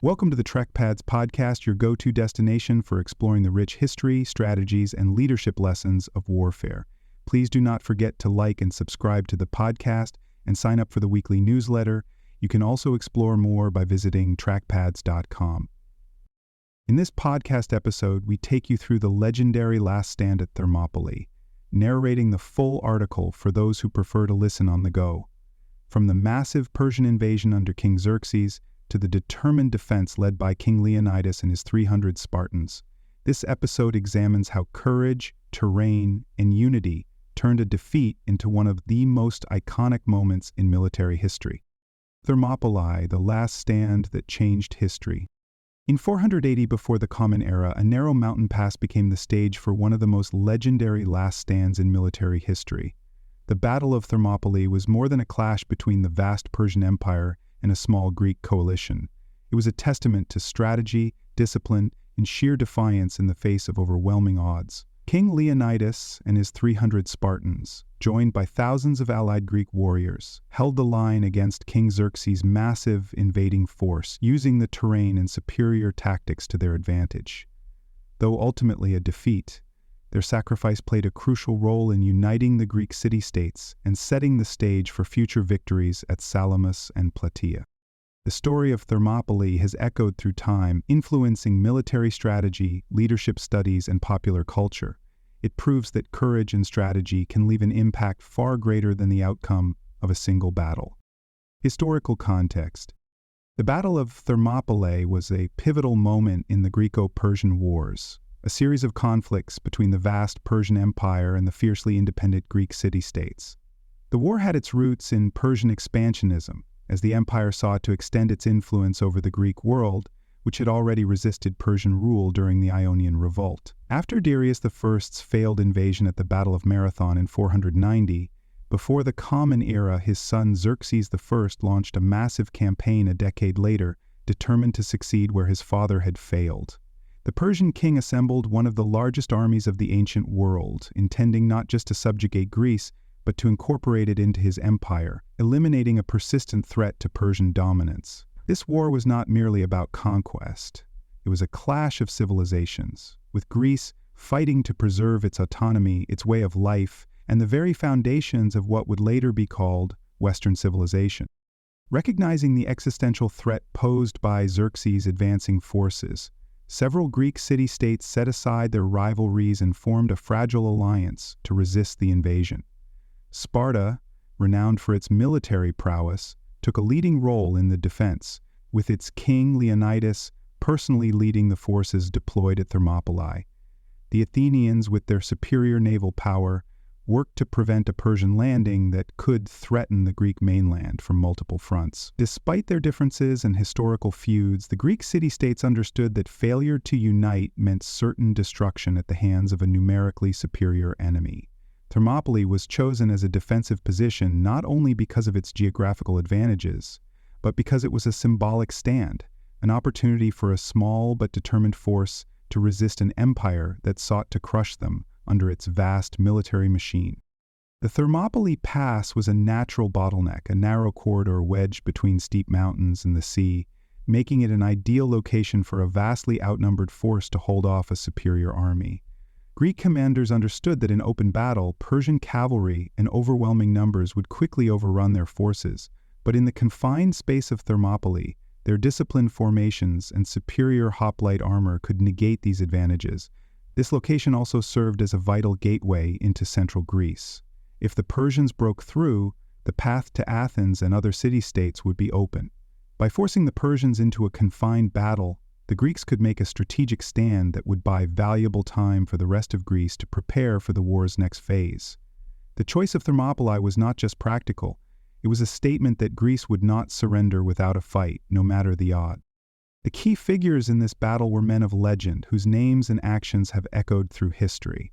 Welcome to the Trackpads podcast, your go-to destination for exploring the rich history, strategies, and leadership lessons of warfare. Please do not forget to like and subscribe to the podcast and sign up for the weekly newsletter. You can also explore more by visiting trackpads.com. In this podcast episode, we take you through the legendary last stand at Thermopylae, narrating the full article for those who prefer to listen on the go. From the massive Persian invasion under King Xerxes to the determined defense led by King Leonidas and his 300 Spartans, this episode examines how courage, terrain, and unity turned a defeat into one of the most iconic moments in military history. Thermopylae, the last stand that changed history. In 480 before the Common Era, a narrow mountain pass became the stage for one of the most legendary last stands in military history. The Battle of Thermopylae was more than a clash between the vast Persian Empire and a small Greek coalition. It was a testament to strategy, discipline, and sheer defiance in the face of overwhelming odds. King Leonidas and his 300 Spartans, joined by thousands of allied Greek warriors, held the line against King Xerxes' massive invading force, using the terrain and superior tactics to their advantage. Though ultimately a defeat, their sacrifice played a crucial role in uniting the Greek city-states and setting the stage for future victories at Salamis and Plataea. The story of Thermopylae has echoed through time, influencing military strategy, leadership studies, and popular culture. It proves that courage and strategy can leave an impact far greater than the outcome of a single battle. Historical context. The Battle of Thermopylae was a pivotal moment in the Greco-Persian Wars, a series of conflicts between the vast Persian Empire and the fiercely independent Greek city-states. The war had its roots in Persian expansionism, as the empire sought to extend its influence over the Greek world, which had already resisted Persian rule during the Ionian Revolt. After Darius I's failed invasion at the Battle of Marathon in 490, before the Common Era, his son Xerxes I launched a massive campaign a decade later, determined to succeed where his father had failed. The Persian king assembled one of the largest armies of the ancient world, intending not just to subjugate Greece, but to incorporate it into his empire, eliminating a persistent threat to Persian dominance. This war was not merely about conquest. It was a clash of civilizations, with Greece fighting to preserve its autonomy, its way of life, and the very foundations of what would later be called Western civilization. Recognizing the existential threat posed by Xerxes' advancing forces, several Greek city-states set aside their rivalries and formed a fragile alliance to resist the invasion. Sparta, renowned for its military prowess, took a leading role in the defense, with its king Leonidas personally leading the forces deployed at Thermopylae. The Athenians, with their superior naval power, worked to prevent a Persian landing that could threaten the Greek mainland from multiple fronts. Despite their differences and historical feuds, the Greek city-states understood that failure to unite meant certain destruction at the hands of a numerically superior enemy. Thermopylae was chosen as a defensive position not only because of its geographical advantages, but because it was a symbolic stand, an opportunity for a small but determined force to resist an empire that sought to crush them under its vast military machine. The Thermopylae Pass was a natural bottleneck, a narrow corridor wedged between steep mountains and the sea, making it an ideal location for a vastly outnumbered force to hold off a superior army. Greek commanders understood that in open battle, Persian cavalry in overwhelming numbers would quickly overrun their forces, but in the confined space of Thermopylae, their disciplined formations and superior hoplite armor could negate these advantages. This location also served as a vital gateway into central Greece. If the Persians broke through, the path to Athens and other city-states would be open. By forcing the Persians into a confined battle, the Greeks could make a strategic stand that would buy valuable time for the rest of Greece to prepare for the war's next phase. The choice of Thermopylae was not just practical, it was a statement that Greece would not surrender without a fight, no matter the odds. The key figures in this battle were men of legend, whose names and actions have echoed through history.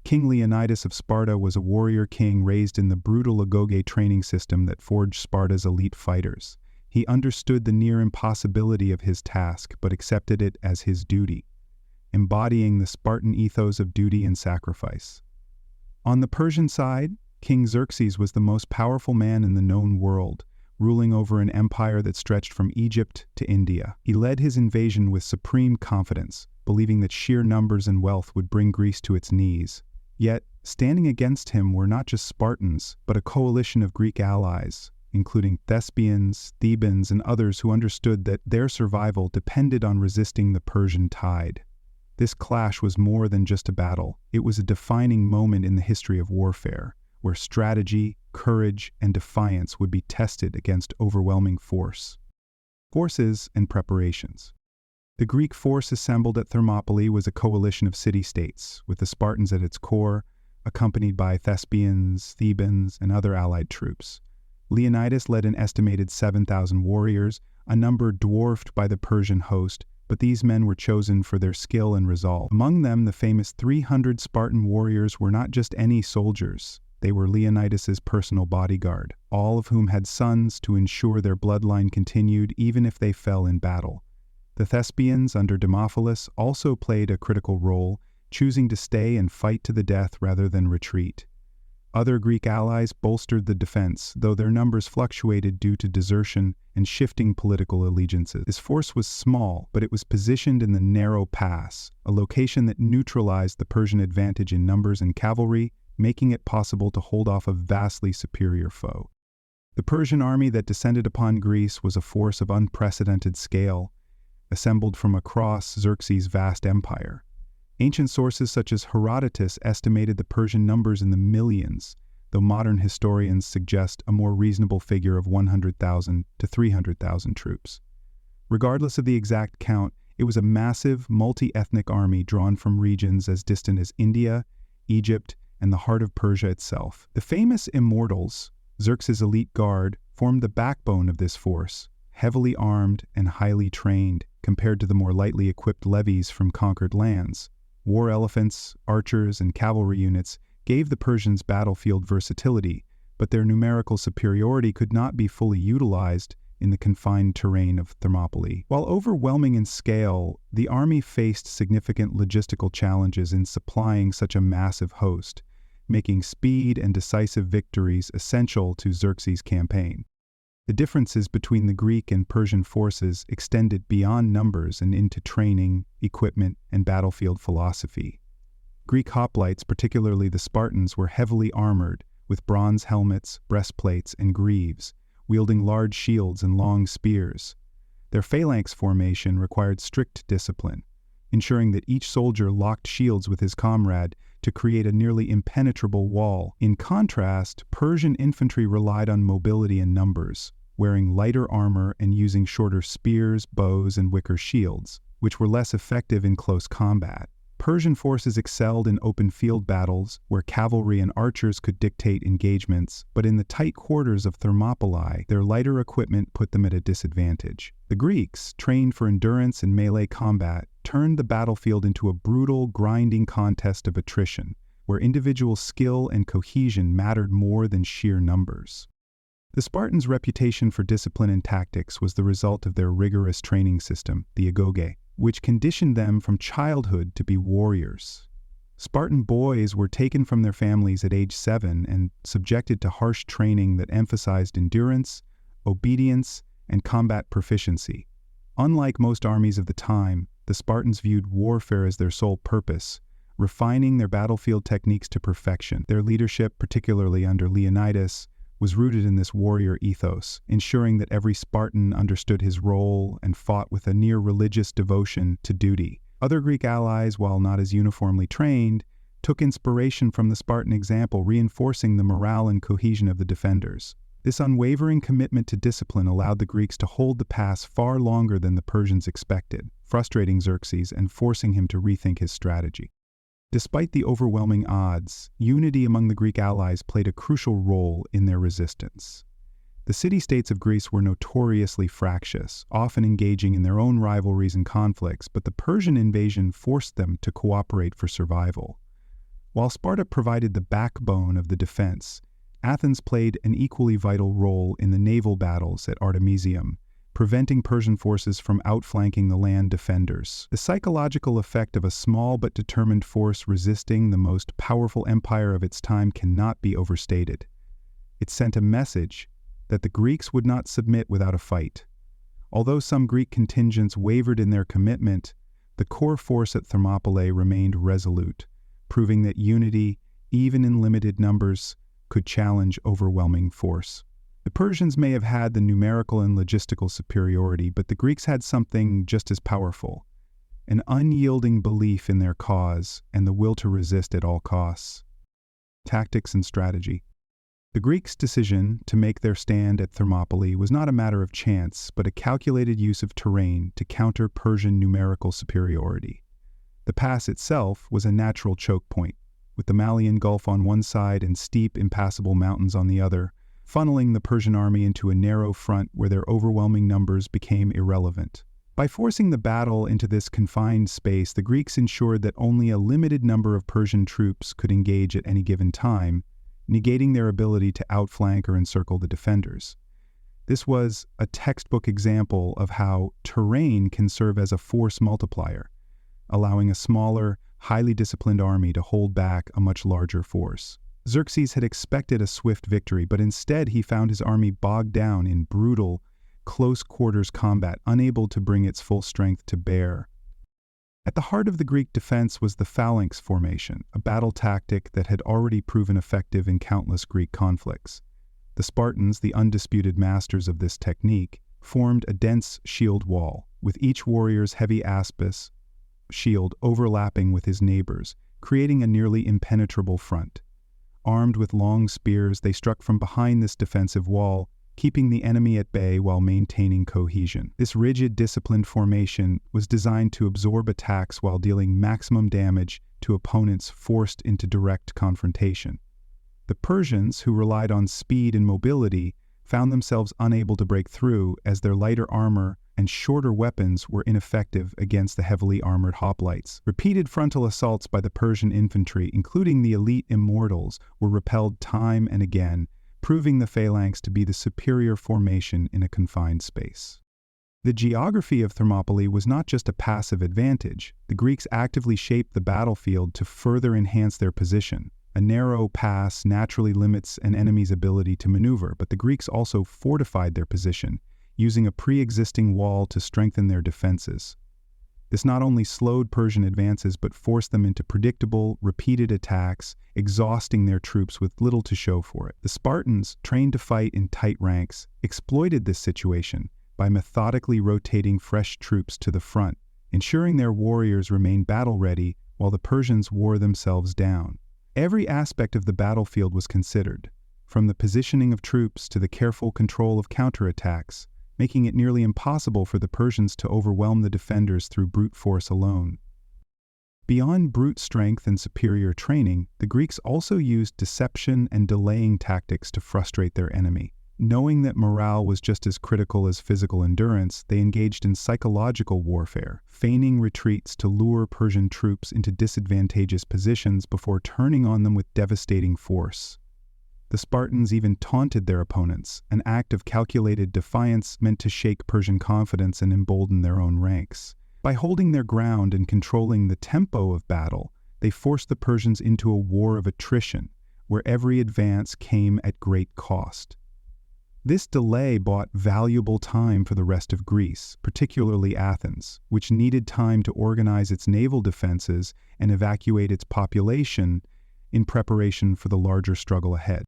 King Leonidas of Sparta was a warrior king raised in the brutal agoge training system that forged Sparta's elite fighters. He understood the near impossibility of his task, but accepted it as his duty, embodying the Spartan ethos of duty and sacrifice. On the Persian side, King Xerxes was the most powerful man in the known world, ruling over an empire that stretched from Egypt to India. He led his invasion with supreme confidence, believing that sheer numbers and wealth would bring Greece to its knees. Yet, standing against him were not just Spartans, but a coalition of Greek allies, including Thespians, Thebans, and others who understood that their survival depended on resisting the Persian tide. This clash was more than just a battle. It was a defining moment in the history of warfare, where strategy, courage, and defiance would be tested against overwhelming force. Forces and preparations. The Greek force assembled at Thermopylae was a coalition of city-states, with the Spartans at its core, accompanied by Thespians, Thebans, and other allied troops. Leonidas led an estimated 7,000 warriors, a number dwarfed by the Persian host, but these men were chosen for their skill and resolve. Among them, the famous 300 Spartan warriors were not just any soldiers. They were Leonidas's personal bodyguard, all of whom had sons to ensure their bloodline continued even if they fell in battle. The Thespians under Demophilus also played a critical role, choosing to stay and fight to the death rather than retreat. Other Greek allies bolstered the defense, though their numbers fluctuated due to desertion and shifting political allegiances. This force was small, but it was positioned in the narrow pass, a location that neutralized the Persian advantage in numbers and cavalry, making it possible to hold off a vastly superior foe. The Persian army that descended upon Greece was a force of unprecedented scale, assembled from across Xerxes' vast empire. Ancient sources such as Herodotus estimated the Persian numbers in the millions, though modern historians suggest a more reasonable figure of 100,000 to 300,000 troops. Regardless of the exact count, it was a massive, multi-ethnic army drawn from regions as distant as India, Egypt, and the heart of Persia itself. The famous immortals, Xerxes' elite guard, formed the backbone of this force, heavily armed and highly trained compared to the more lightly equipped levies from conquered lands. War elephants, archers, and cavalry units gave the Persians battlefield versatility, but their numerical superiority could not be fully utilized in the confined terrain of Thermopylae. While overwhelming in scale, the army faced significant logistical challenges in supplying such a massive host, making speed and decisive victories essential to Xerxes' campaign. The differences between the Greek and Persian forces extended beyond numbers and into training, equipment, and battlefield philosophy. Greek hoplites, particularly the Spartans, were heavily armored, with bronze helmets, breastplates, and greaves, wielding large shields and long spears. Their phalanx formation required strict discipline, ensuring that each soldier locked shields with his comrade to create a nearly impenetrable wall. In contrast, Persian infantry relied on mobility and numbers, wearing lighter armor and using shorter spears, bows, and wicker shields, which were less effective in close combat. Persian forces excelled in open field battles, where cavalry and archers could dictate engagements, but in the tight quarters of Thermopylae, their lighter equipment put them at a disadvantage. The Greeks, trained for endurance and melee combat, turned the battlefield into a brutal, grinding contest of attrition, where individual skill and cohesion mattered more than sheer numbers. The Spartans' reputation for discipline and tactics was the result of their rigorous training system, the agoge, which conditioned them from childhood to be warriors. Spartan boys were taken from their families at age 7 and subjected to harsh training that emphasized endurance, obedience, and combat proficiency. Unlike most armies of the time, the Spartans viewed warfare as their sole purpose, refining their battlefield techniques to perfection. Their leadership, particularly under Leonidas, was rooted in this warrior ethos, ensuring that every Spartan understood his role and fought with a near-religious devotion to duty. Other Greek allies, while not as uniformly trained, took inspiration from the Spartan example, reinforcing the morale and cohesion of the defenders. This unwavering commitment to discipline allowed the Greeks to hold the pass far longer than the Persians expected, frustrating Xerxes and forcing him to rethink his strategy. Despite the overwhelming odds, unity among the Greek allies played a crucial role in their resistance. The city-states of Greece were notoriously fractious, often engaging in their own rivalries and conflicts, but the Persian invasion forced them to cooperate for survival. While Sparta provided the backbone of the defense, Athens played an equally vital role in the naval battles at Artemisium, preventing Persian forces from outflanking the land defenders. The psychological effect of a small but determined force resisting the most powerful empire of its time cannot be overstated. It sent a message: that the Greeks would not submit without a fight. Although some Greek contingents wavered in their commitment, the core force at Thermopylae remained resolute, proving that unity, even in limited numbers, could challenge overwhelming force. The Persians may have had the numerical and logistical superiority, but the Greeks had something just as powerful: an unyielding belief in their cause and the will to resist at all costs. Tactics and strategy. The Greeks' decision to make their stand at Thermopylae was not a matter of chance, but a calculated use of terrain to counter Persian numerical superiority. The pass itself was a natural choke point, with the Malian Gulf on one side and steep, impassable mountains on the other, funneling the Persian army into a narrow front where their overwhelming numbers became irrelevant. By forcing the battle into this confined space, the Greeks ensured that only a limited number of Persian troops could engage at any given time, negating their ability to outflank or encircle the defenders. This was a textbook example of how terrain can serve as a force multiplier, allowing a smaller, highly disciplined army to hold back a much larger force. Xerxes had expected a swift victory, but instead he found his army bogged down in brutal, close-quarters combat, unable to bring its full strength to bear. At the heart of the Greek defense was the phalanx formation, a battle tactic that had already proven effective in countless Greek conflicts. The Spartans, the undisputed masters of this technique, formed a dense shield wall, with each warrior's heavy aspis shield overlapping with his neighbors, creating a nearly impenetrable front. Armed with long spears, they struck from behind this defensive wall, keeping the enemy at bay while maintaining cohesion. This rigid, disciplined formation was designed to absorb attacks while dealing maximum damage to opponents forced into direct confrontation. The Persians, who relied on speed and mobility, found themselves unable to break through as their lighter armor and shorter weapons were ineffective against the heavily armored hoplites. Repeated frontal assaults by the Persian infantry, including the elite immortals, were repelled time and again, proving the phalanx to be the superior formation in a confined space. The geography of Thermopylae was not just a passive advantage. The Greeks actively shaped the battlefield to further enhance their position. A narrow pass naturally limits an enemy's ability to maneuver, but the Greeks also fortified their position, using a pre-existing wall to strengthen their defenses. This not only slowed Persian advances but forced them into predictable, repeated attacks, exhausting their troops with little to show for it. The Spartans, trained to fight in tight ranks, exploited this situation by methodically rotating fresh troops to the front, ensuring their warriors remained battle-ready while the Persians wore themselves down. Every aspect of the battlefield was considered, from the positioning of troops to the careful control of counterattacks, making it nearly impossible for the Persians to overwhelm the defenders through brute force alone. Beyond brute strength and superior training, the Greeks also used deception and delaying tactics to frustrate their enemy. Knowing that morale was just as critical as physical endurance, they engaged in psychological warfare, feigning retreats to lure Persian troops into disadvantageous positions before turning on them with devastating force. The Spartans even taunted their opponents, an act of calculated defiance meant to shake Persian confidence and embolden their own ranks. By holding their ground and controlling the tempo of battle, they forced the Persians into a war of attrition, where every advance came at great cost. This delay bought valuable time for the rest of Greece, particularly Athens, which needed time to organize its naval defenses and evacuate its population in preparation for the larger struggle ahead.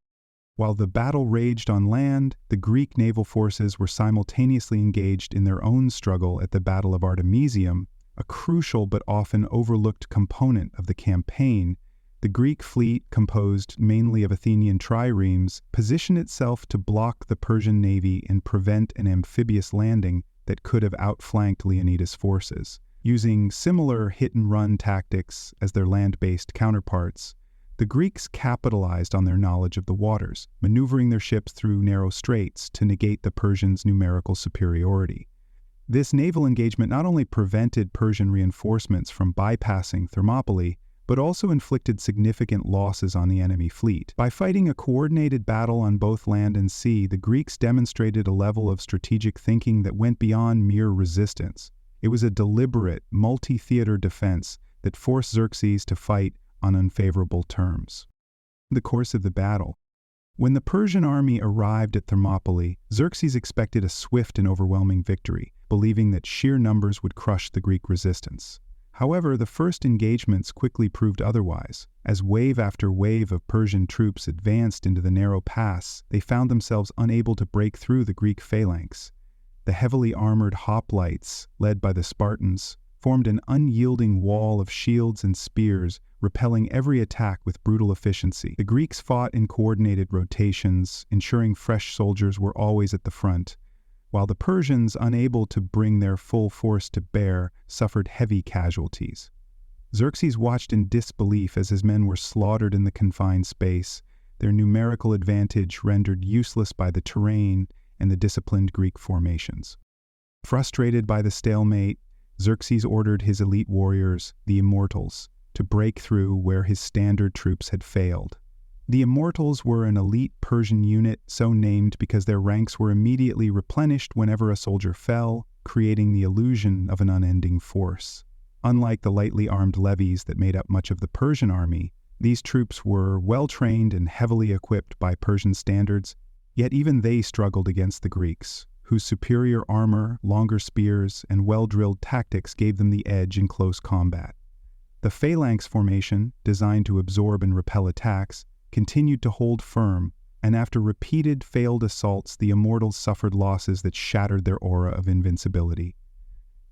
While the battle raged on land, the Greek naval forces were simultaneously engaged in their own struggle at the Battle of Artemisium, a crucial but often overlooked component of the campaign. The Greek fleet, composed mainly of Athenian triremes, positioned itself to block the Persian navy and prevent an amphibious landing that could have outflanked Leonidas' forces. Using similar hit-and-run tactics as their land-based counterparts, the Greeks capitalized on their knowledge of the waters, maneuvering their ships through narrow straits to negate the Persians' numerical superiority. This naval engagement not only prevented Persian reinforcements from bypassing Thermopylae, but also inflicted significant losses on the enemy fleet. By fighting a coordinated battle on both land and sea, the Greeks demonstrated a level of strategic thinking that went beyond mere resistance. It was a deliberate, multi-theater defense that forced Xerxes to fight on unfavorable terms. In the course of the battle, When the Persian army arrived at Thermopylae, Xerxes expected a swift and overwhelming victory, believing that sheer numbers would crush the Greek resistance. However, the first engagements quickly proved otherwise. As wave after wave of Persian troops advanced into the narrow pass, they found themselves unable to break through the Greek phalanx. The heavily armored hoplites, led by the Spartans, formed an unyielding wall of shields and spears, repelling every attack with brutal efficiency. The Greeks fought in coordinated rotations, ensuring fresh soldiers were always at the front, while the Persians, unable to bring their full force to bear, suffered heavy casualties. Xerxes watched in disbelief as his men were slaughtered in the confined space, their numerical advantage rendered useless by the terrain and the disciplined Greek formations. Frustrated by the stalemate, Xerxes ordered his elite warriors, the Immortals, to break through where his standard troops had failed. The Immortals were an elite Persian unit, so named because their ranks were immediately replenished whenever a soldier fell, creating the illusion of an unending force. Unlike the lightly armed levies that made up much of the Persian army, these troops were well-trained and heavily equipped by Persian standards, yet even they struggled against the Greeks, whose superior armor, longer spears, and well-drilled tactics gave them the edge in close combat. The phalanx formation, designed to absorb and repel attacks, continued to hold firm, and after repeated failed assaults, the Immortals suffered losses that shattered their aura of invincibility.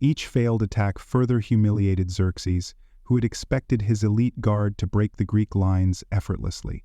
Each failed attack further humiliated Xerxes, who had expected his elite guard to break the Greek lines effortlessly.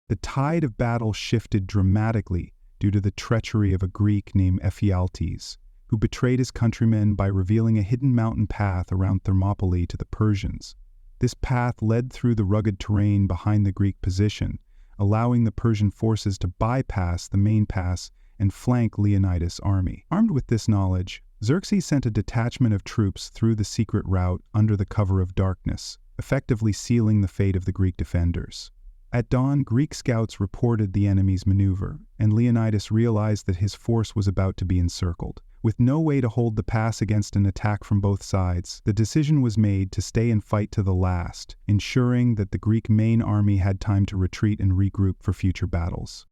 The tide of battle shifted dramatically due to the treachery of a Greek named Ephialtes, who betrayed his countrymen by revealing a hidden mountain path around Thermopylae to the Persians. This path led through the rugged terrain behind the Greek position, allowing the Persian forces to bypass the main pass and flank Leonidas' army. Armed with this knowledge, Xerxes sent a detachment of troops through the secret route under the cover of darkness, effectively sealing the fate of the Greek defenders. At dawn, Greek scouts reported the enemy's maneuver, and Leonidas realized that his force was about to be encircled. With no way to hold the pass against an attack from both sides, the decision was made to stay and fight to the last, ensuring that the Greek main army had time to retreat and regroup for future battles.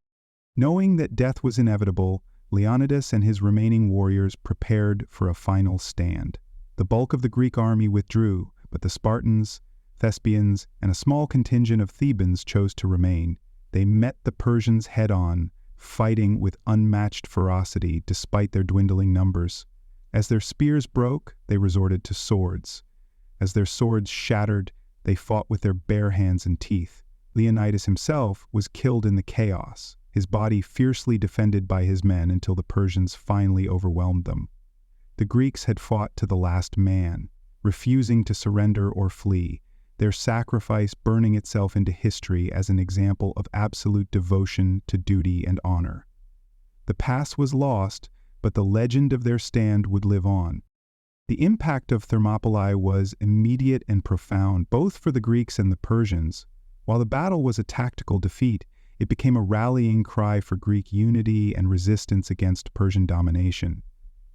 Knowing that death was inevitable, Leonidas and his remaining warriors prepared for a final stand. The bulk of the Greek army withdrew, but the Spartans, Thespians, and a small contingent of Thebans chose to remain. They met the Persians head-on, fighting with unmatched ferocity despite their dwindling numbers. As their spears broke, they resorted to swords. As their swords shattered, they fought with their bare hands and teeth. Leonidas himself was killed in the chaos, his body fiercely defended by his men until the Persians finally overwhelmed them. The Greeks had fought to the last man, refusing to surrender or flee, their sacrifice burning itself into history as an example of absolute devotion to duty and honor. The pass was lost, but the legend of their stand would live on. The impact of Thermopylae was immediate and profound, both for the Greeks and the Persians. While the battle was a tactical defeat, it became a rallying cry for Greek unity and resistance against Persian domination.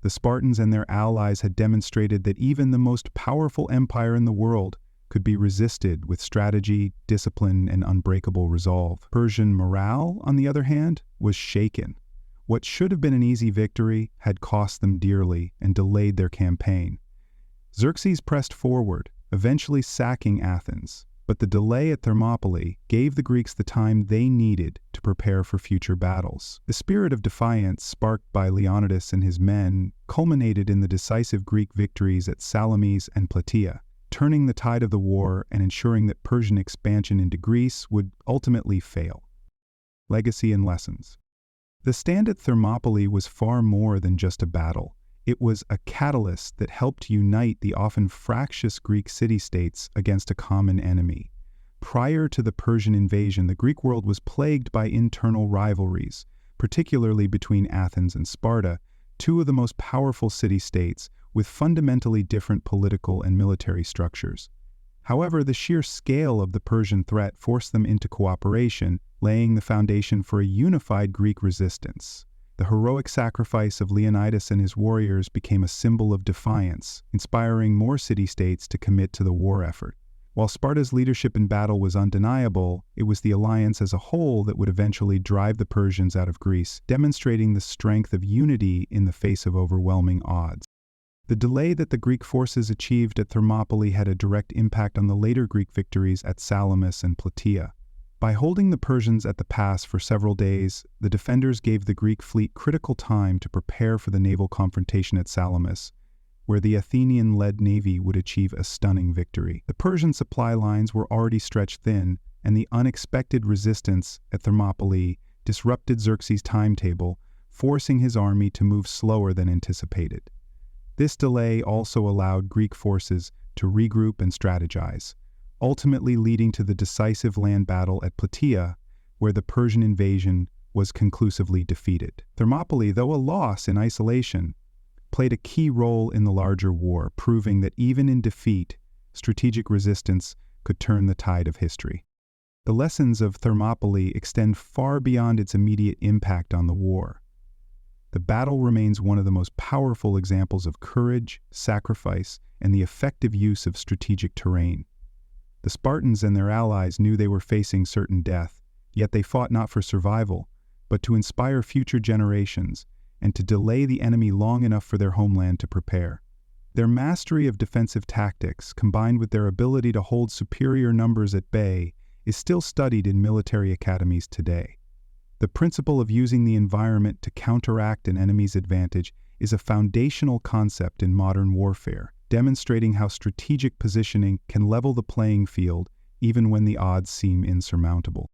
The Spartans and their allies had demonstrated that even the most powerful empire in the world could be resisted with strategy, discipline, and unbreakable resolve. Persian morale, on the other hand, was shaken. What should have been an easy victory had cost them dearly and delayed their campaign. Xerxes pressed forward, eventually sacking Athens, but the delay at Thermopylae gave the Greeks the time they needed to prepare for future battles. The spirit of defiance sparked by Leonidas and his men culminated in the decisive Greek victories at Salamis and Plataea, turning the tide of the war and ensuring that Persian expansion into Greece would ultimately fail. Legacy and lessons. The stand at Thermopylae was far more than just a battle. It was a catalyst that helped unite the often fractious Greek city-states against a common enemy. Prior to the Persian invasion, the Greek world was plagued by internal rivalries, particularly between Athens and Sparta, two of the most powerful city-states with fundamentally different political and military structures. However, the sheer scale of the Persian threat forced them into cooperation, laying the foundation for a unified Greek resistance. The heroic sacrifice of Leonidas and his warriors became a symbol of defiance, inspiring more city-states to commit to the war effort. While Sparta's leadership in battle was undeniable, it was the alliance as a whole that would eventually drive the Persians out of Greece, demonstrating the strength of unity in the face of overwhelming odds. The delay that the Greek forces achieved at Thermopylae had a direct impact on the later Greek victories at Salamis and Plataea. By holding the Persians at the pass for several days, the defenders gave the Greek fleet critical time to prepare for the naval confrontation at Salamis, where the Athenian-led navy would achieve a stunning victory. The Persian supply lines were already stretched thin, and the unexpected resistance at Thermopylae disrupted Xerxes' timetable, forcing his army to move slower than anticipated. This delay also allowed Greek forces to regroup and strategize, ultimately leading to the decisive land battle at Plataea, where the Persian invasion was conclusively defeated. Thermopylae, though a loss in isolation, played a key role in the larger war, proving that even in defeat, strategic resistance could turn the tide of history. The lessons of Thermopylae extend far beyond its immediate impact on the war. The battle remains one of the most powerful examples of courage, sacrifice, and the effective use of strategic terrain. The Spartans and their allies knew they were facing certain death, yet they fought not for survival, but to inspire future generations and to delay the enemy long enough for their homeland to prepare. Their mastery of defensive tactics, combined with their ability to hold superior numbers at bay, is still studied in military academies today. The principle of using the environment to counteract an enemy's advantage is a foundational concept in modern warfare, demonstrating how strategic positioning can level the playing field even when the odds seem insurmountable.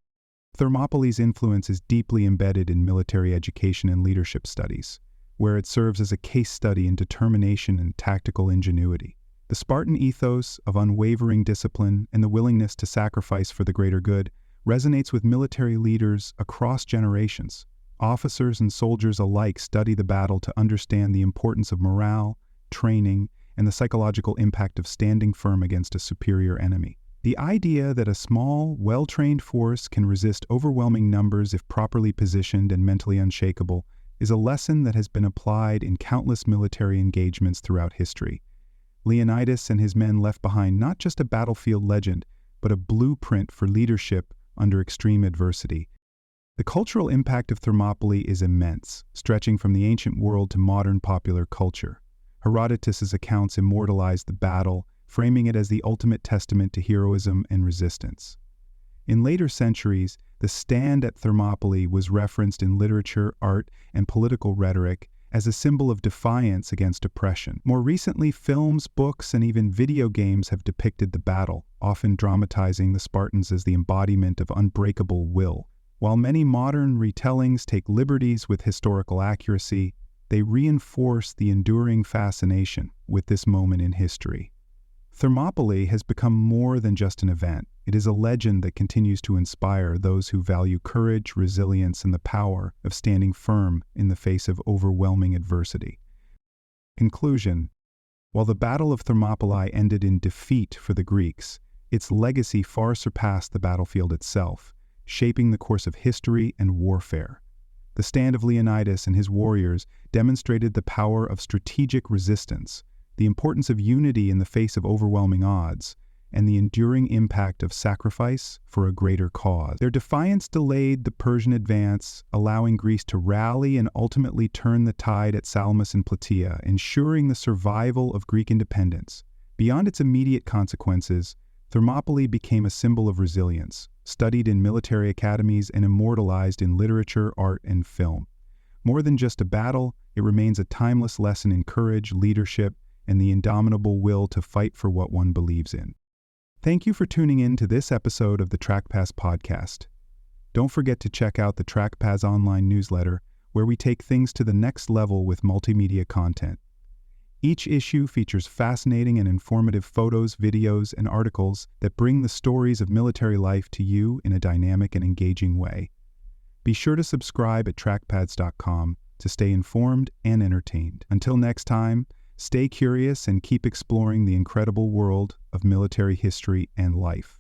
Thermopylae's influence is deeply embedded in military education and leadership studies, where it serves as a case study in determination and tactical ingenuity. The Spartan ethos of unwavering discipline and the willingness to sacrifice for the greater good resonates with military leaders across generations. Officers and soldiers alike study the battle to understand the importance of morale, training, and the psychological impact of standing firm against a superior enemy. The idea that a small, well-trained force can resist overwhelming numbers if properly positioned and mentally unshakable is a lesson that has been applied in countless military engagements throughout history. Leonidas and his men left behind not just a battlefield legend, but a blueprint for leadership under extreme adversity. The cultural impact of Thermopylae is immense, stretching from the ancient world to modern popular culture. Herodotus's accounts immortalized the battle, framing it as the ultimate testament to heroism and resistance. In later centuries, the stand at Thermopylae was referenced in literature, art, and political rhetoric as a symbol of defiance against oppression. More recently, films, books, and even video games have depicted the battle, often dramatizing the Spartans as the embodiment of unbreakable will. While many modern retellings take liberties with historical accuracy, they reinforce the enduring fascination with this moment in history. Thermopylae has become more than just an event. It is a legend that continues to inspire those who value courage, resilience, and the power of standing firm in the face of overwhelming adversity. Conclusion: while the Battle of Thermopylae ended in defeat for the Greeks, its legacy far surpassed the battlefield itself, shaping the course of history and warfare. The stand of Leonidas and his warriors demonstrated the power of strategic resistance, the importance of unity in the face of overwhelming odds, and the enduring impact of sacrifice for a greater cause. Their defiance delayed the Persian advance, allowing Greece to rally and ultimately turn the tide at Salamis and Plataea, ensuring the survival of Greek independence. Beyond its immediate consequences, Thermopylae became a symbol of resilience, studied in military academies and immortalized in literature, art, and film. More than just a battle, it remains a timeless lesson in courage, leadership, and the indomitable will to fight for what one believes in. Thank you for tuning in to this episode of the Trackpads podcast. Don't forget to check out the Trackpads online newsletter, where we take things to the next level with multimedia content. Each issue features fascinating and informative photos, videos, and articles that bring the stories of military life to you in a dynamic and engaging way. Be sure to subscribe at trackpads.com to stay informed and entertained. Until next time, stay curious and keep exploring the incredible world of military history and life.